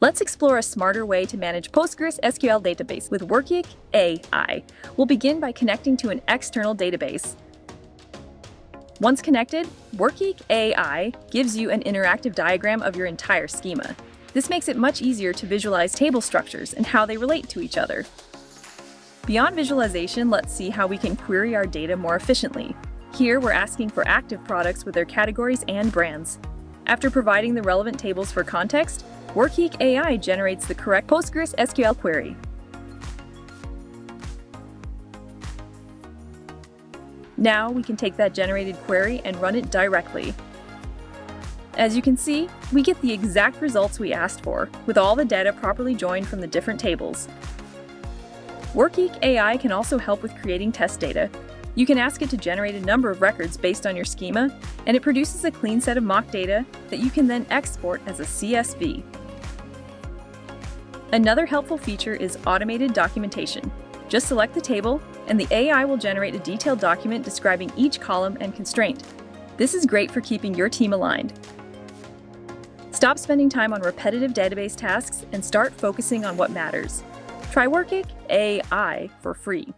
Let's explore a smarter way to manage PostgreSQL database with Workik AI. We'll begin by connecting to an external database. Once connected, Workik AI gives you an interactive diagram of your entire schema. This makes it much easier to visualize table structures and how they relate to each other. Beyond visualization, let's see how we can query our data more efficiently. Here, we're asking for active products with their categories and brands. After providing the relevant tables for context, Workik AI generates the correct PostgreSQL query. Now we can take that generated query and run it directly. As you can see, we get the exact results we asked for, with all the data properly joined from the different tables. Workik AI can also help with creating test data. You can ask it to generate a number of records based on your schema, and it produces a clean set of mock data that you can then export as a CSV. Another helpful feature is automated documentation. Just select the table, and the AI will generate a detailed document describing each column and constraint. This is great for keeping your team aligned. Stop spending time on repetitive database tasks and start focusing on what matters. Try Workik AI for free.